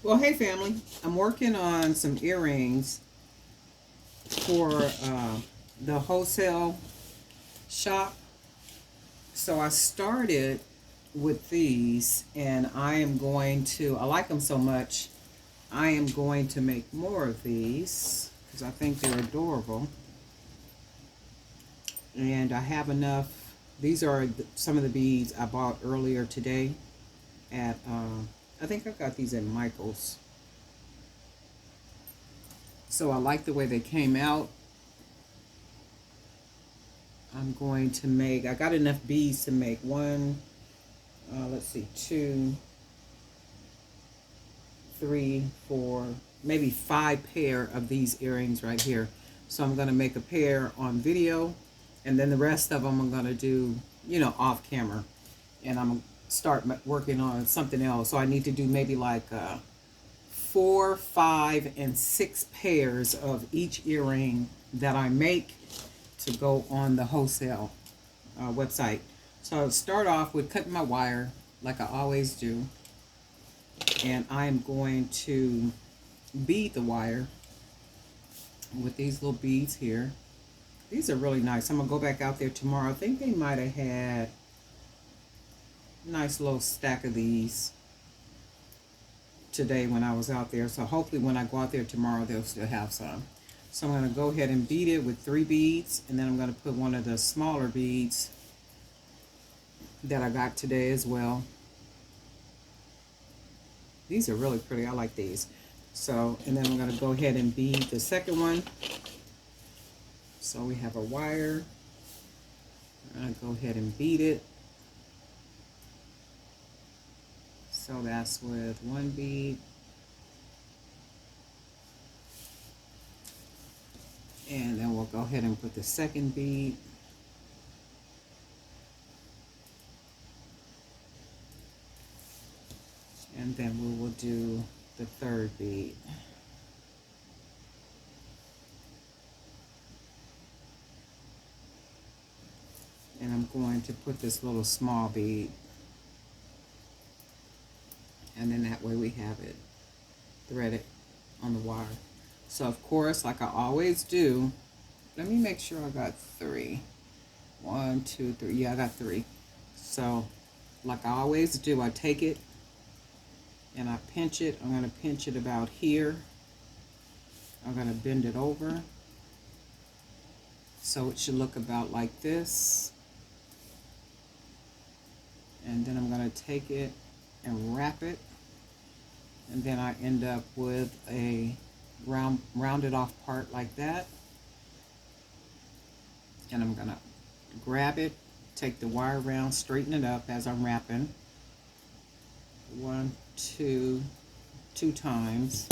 Well, hey family, I'm working on some earrings for the wholesale shop. So I started with these, and I am going to, I like them so much, I am going to make more of these because I think they're adorable. And I have enough. These are some of the beads I bought earlier today at, I think I got these at Michael's. So I like the way they came out. I'm going to make, I got enough beads to make one, let's see, two, three, four, maybe 5 pair of these earrings right here. So I'm going to make a pair on video, and then the rest of them I'm going to do, off camera. And I'm going to start working on something else. So I need to do maybe like 4, 5, and 6 pairs of each earring that I make to go on the wholesale website. So I'll start off with cutting my wire like I always do, and I'm going to bead the wire with these little beads here. These are really nice. I'm gonna go back out there tomorrow. I think they might have had a nice little stack of these today when I was out there, so hopefully when I go out there tomorrow they'll still have some. So I'm going to go ahead and bead it with 3 beads, and then I'm going to put one of the smaller beads that I got today as well. These are really pretty. I like these. So, and then I'm going to go ahead and bead the second one. So we have a wire. I'm going to go ahead and bead it. So that's with 1 bead. And then we'll go ahead and put the second bead. And then we will do the 3rd bead. And I'm going to put this little small bead. And then that way we have it threaded on the wire. So of course, like I always do, let me make sure I got 3. 1, 2, 3. Yeah, I got 3. So like I always do, I take it and I pinch it. I'm going to pinch it about here. I'm going to bend it over. So it should look about like this. And then I'm going to take it and wrap it. And then I end up with a rounded off part like that. And I'm going to grab it, take the wire around, straighten it up as I'm wrapping. 1, 2 times.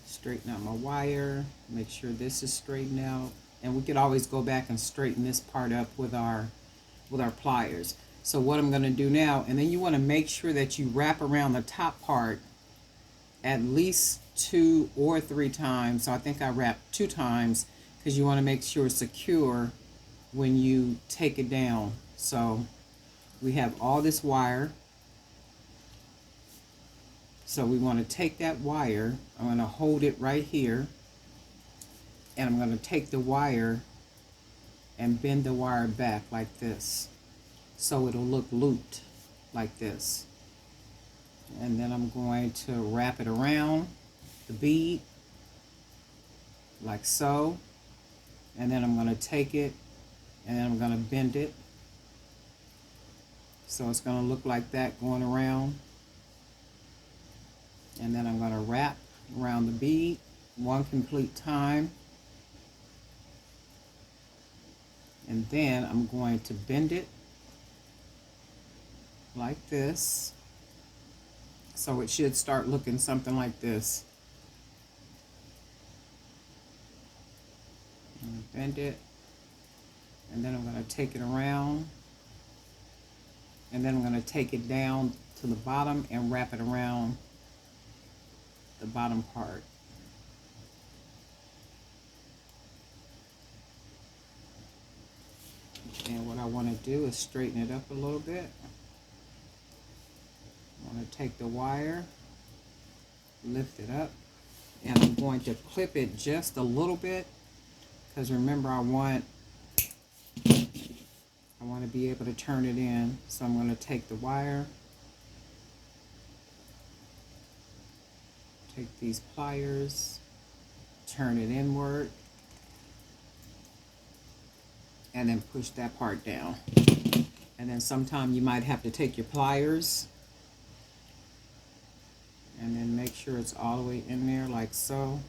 Straighten out my wire, make sure this is straightened out. And we could always go back and straighten this part up with our pliers. So what I'm going to do now, and then you want to make sure that you wrap around the top part at least 2 or 3 times. So I think I wrapped 2 times because you want to make sure it's secure when you take it down. So we have all this wire. So we want to take that wire, I'm going to hold it right here, and I'm going to take the wire and bend the wire back like this. So it'll look looped like this. And then I'm going to wrap it around the bead like so. And then I'm going to take it and then I'm going to bend it. So it's going to look like that going around. And then I'm going to wrap around the bead 1 complete time. And then I'm going to bend it like this. So it should start looking something like this. Bend it, and then I'm going to take it around, and then I'm going to take it down to the bottom and wrap it around the bottom part. And what I want to do is straighten it up a little bit. I'm going to take the wire, lift it up, and I'm going to clip it just a little bit, because remember I want to be able to turn it in. So I'm going to take the wire, take these pliers, turn it inward, and then push that part down. And then sometime you might have to take your pliers and then make sure it's all the way in there like so.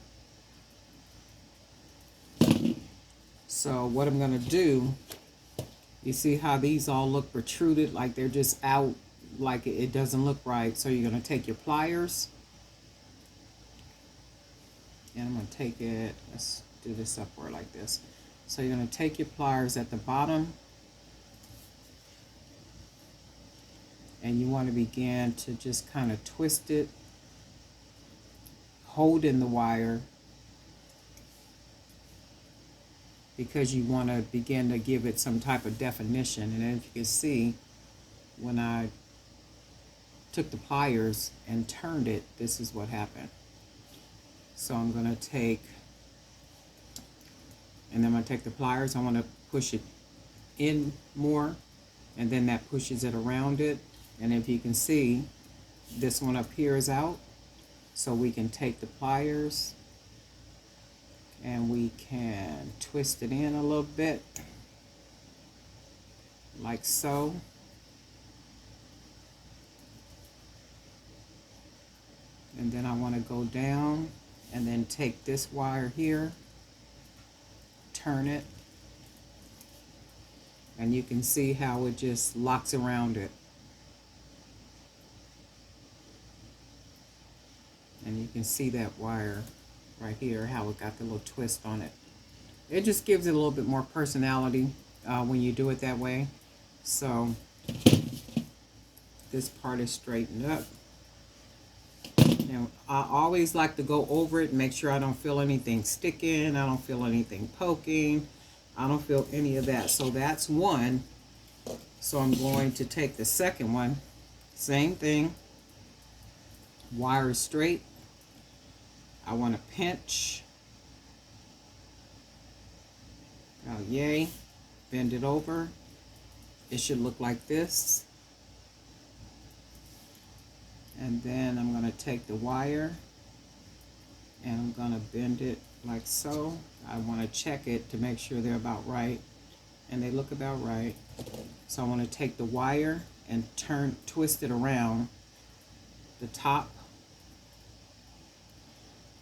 So what I'm going to do, you see how these all look protruded, like they're just out, like it doesn't look right. So you're going to take your pliers, and I'm going to take it, let's do this upward like this. So you're going to take your pliers at the bottom, and you want to begin to just kind of twist it, hold in the wire, because you want to begin to give it some type of definition. And then if you can see, when I took the pliers and turned it, this is what happened. So I'm going to take, and then I'm going to take the pliers, I want to push it in more, and then that pushes it around it. And if you can see, this one up here is out, so we can take the pliers and we can twist it in a little bit, like so. And then I want to go down and then take this wire here, turn it, and you can see how it just locks around it. And you can see that wire right here, how it got the little twist on it. It just gives it a little bit more personality when you do it that way. So this part is straightened up. Now, I always like to go over it and make sure I don't feel anything sticking, I don't feel anything poking, I don't feel any of that. So that's one. So I'm going to take the second one, same thing, wire is straight. I want to pinch, oh yay, bend it over. It should look like this. And then I'm going to take the wire and I'm going to bend it like so. I want to check it to make sure they're about right, and they look about right. So I want to take the wire and twist it around the top,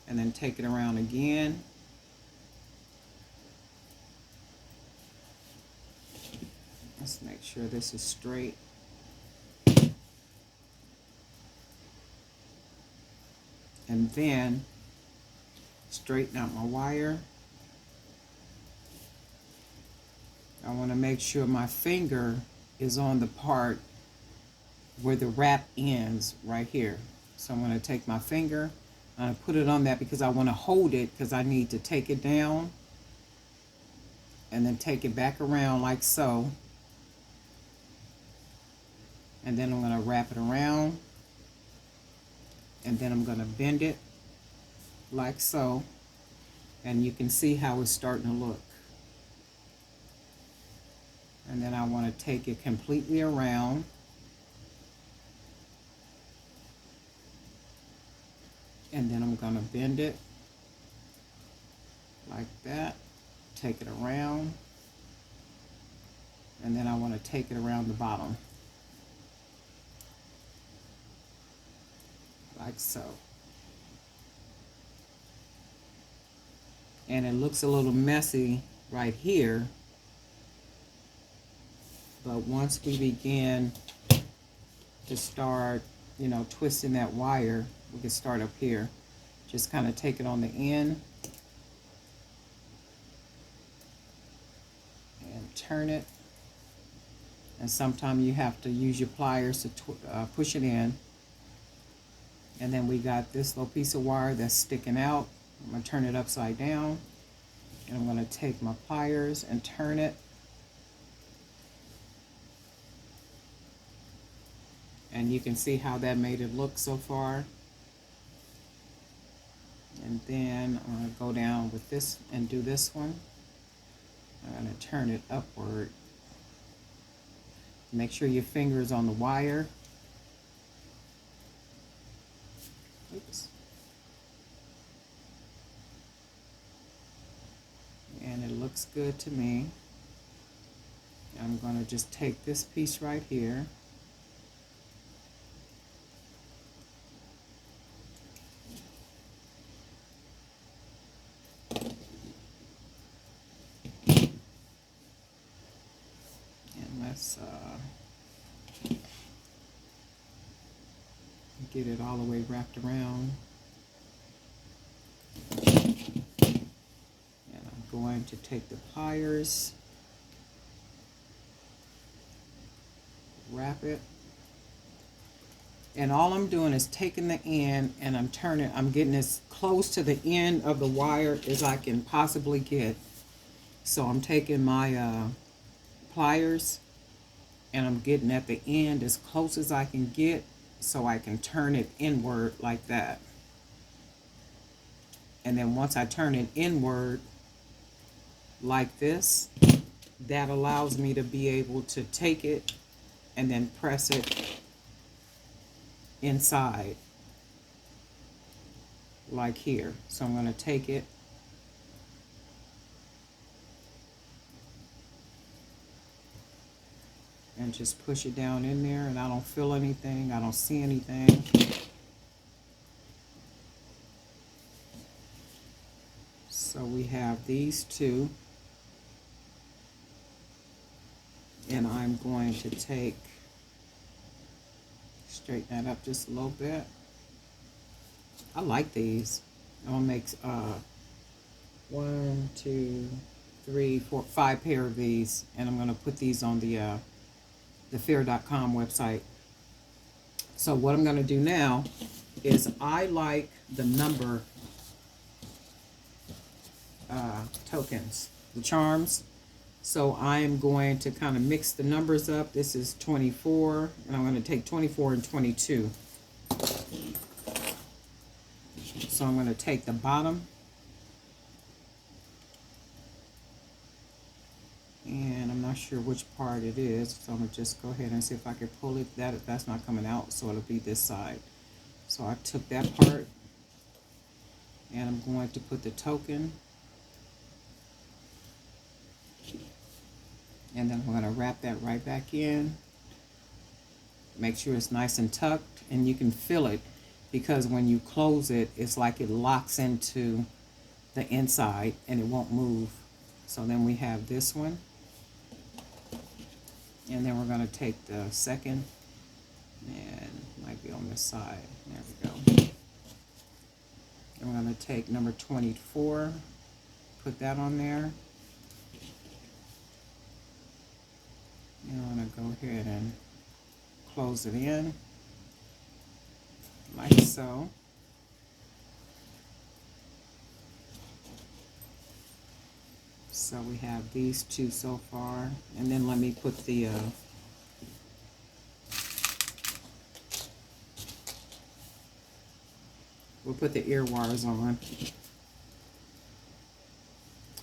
and then take it around again. Let's make sure this is straight. And then straighten out my wire. I want to make sure my finger is on the part where the wrap ends right here. So I'm going to take my finger, I'm going to put it on that because I want to hold it, because I need to take it down and then take it back around like so. And then I'm going to wrap it around, and then I'm going to bend it like so, and you can see how it's starting to look. And then I want to take it completely around, and then I'm going to bend it like that, take it around, and then I want to take it around the bottom like so. And it looks a little messy right here, but once we begin to start, you know, twisting that wire, we can start up here. Just kind of take it on the end and turn it. And sometimes you have to use your pliers to push it in. And then we got this little piece of wire that's sticking out. I'm going to turn it upside down, and I'm going to take my pliers and turn it. And you can see how that made it look so far. And then I'm going to go down with this and do this one. I'm going to turn it upward. Make sure your finger is on the wire. Oops. And it looks good to me. I'm going to just take this piece right here. And let's get it all the way wrapped around. And I'm going to take the pliers, wrap it, and all I'm doing is taking the end and I'm getting as close to the end of the wire as I can possibly get. So I'm taking my pliers and I'm getting at the end as close as I can get so I can turn it inward like that. And then once I turn it inward like this, that allows me to be able to take it and then press it inside like here. So I'm going to take it and just push it down in there, and I don't feel anything, I don't see anything. So we have these two, and I'm going to straighten that up just a little bit. I like these. I'm gonna make 1, 2, 3, 4, 5 pair of these, and I'm gonna put these on the fair.com website. So what I'm gonna do now is I like the number tokens, the charms. So I am going to kind of mix the numbers up. This is 24, and I'm going to take 24 and 22. So I'm going to take the bottom, and I'm not sure which part it is, so I'm going to just go ahead and see if I can pull it. That's not coming out, so it'll be this side. So I took that part, and I'm going to put the token, and then we're going to wrap that right back in. Make sure it's nice and tucked, and you can feel it because when you close it, it's like it locks into the inside and it won't move. So then we have this one, and then we're going to take the second, and might be on this side. There we go. And we're going to take number 24, put that on there. And I'm going to go ahead and close it in like so. So we have these two so far, and then let me put the we'll put the ear wires on.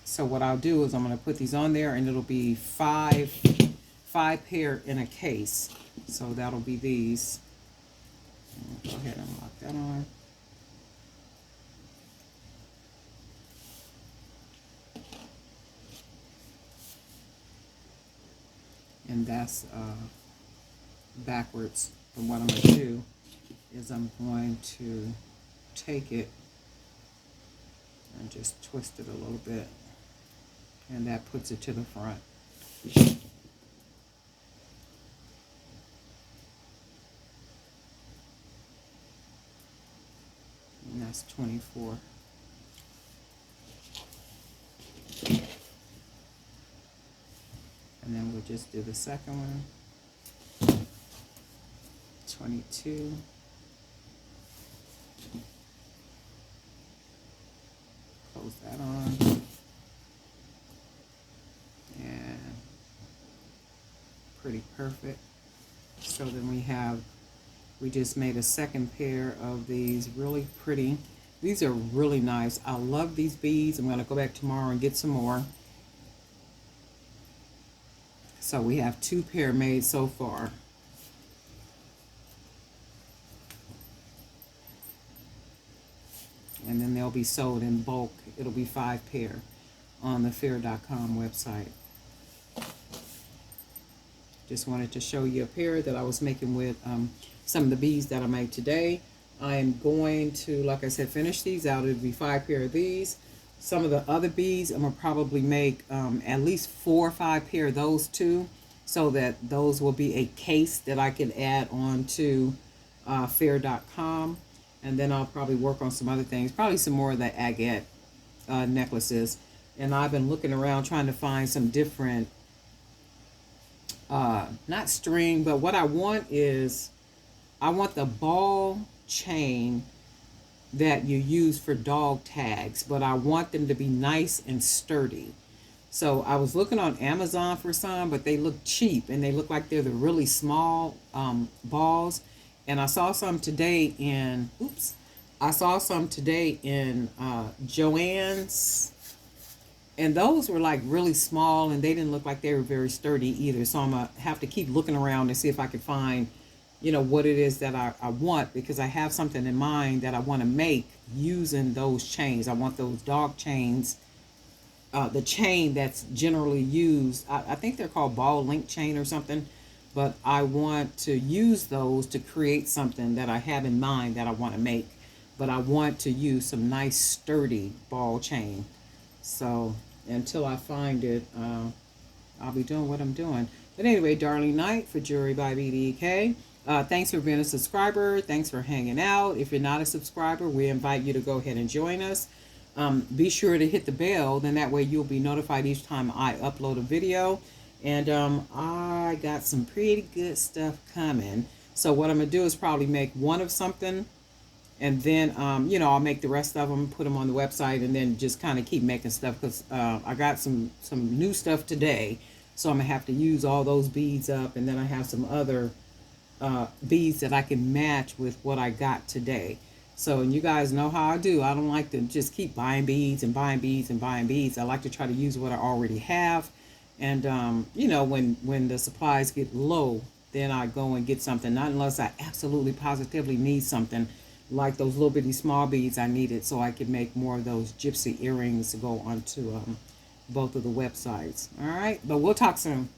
So what I'll do is I'm going to put these on there, and it'll be five pair in a case. So that'll be these. Go ahead and lock that on. And that's backwards. And what I'm going to do is I'm going to take it and just twist it a little bit, and that puts it to the front. And that's 24. And then we'll just do the second one. 22. Close that on. And pretty perfect. So then we have We just made a second pair of these, really pretty. These are really nice. I love these beads. I'm going to go back tomorrow and get some more. So we have 2 pair made so far. And then they'll be sold in bulk. It'll be 5 pair on the fair.com website. Just wanted to show you a pair that I was making with some of the beads that I made today. I am going to, like I said, finish these out. It'll be 5 pair of these. Some of the other beads, I'm going to probably make at least 4 or 5 pair of those too, so that those will be a case that I can add on to fair.com. And then I'll probably work on some other things, probably some more of the agate necklaces. And I've been looking around trying to find some different, not string, but what I want is, I want the ball chain that you use for dog tags, but I want them to be nice and sturdy. So I was looking on Amazon for some, but they look cheap and they look like they're the really small balls. And I saw some today in, Joann's, and those were like really small and they didn't look like they were very sturdy either. So I'm gonna have to keep looking around to see if I can find, you know, what it is that I want, because I have something in mind that I want to make using those chains. I want those dog chains, the chain that's generally used. I think they're called ball link chain or something. But I want to use those to create something that I have in mind that I want to make. But I want to use some nice sturdy ball chain. So until I find it, I'll be doing what I'm doing. But anyway, Darlene Knight for Jewelry by BDK. Thanks for being a subscriber. Thanks for hanging out. If you're not a subscriber, we invite you to go ahead and join us. Be sure to hit the bell. Then that way you'll be notified each time I upload a video. And I got some pretty good stuff coming. So what I'm going to do is probably make one of something. And then, you know, I'll make the rest of them, put them on the website, and then just kind of keep making stuff. Because I got some new stuff today. So I'm going to have to use all those beads up. And then I have some other beads that I can match with what I got today. So, and you guys know how I do. I don't like to just keep buying beads and buying beads and buying beads. I like to try to use what I already have. And, you know, when the supplies get low, then I go and get something. Not unless I absolutely positively need something, like those little bitty small beads I needed so I could make more of those gypsy earrings to go onto both of the websites. All right, but we'll talk soon.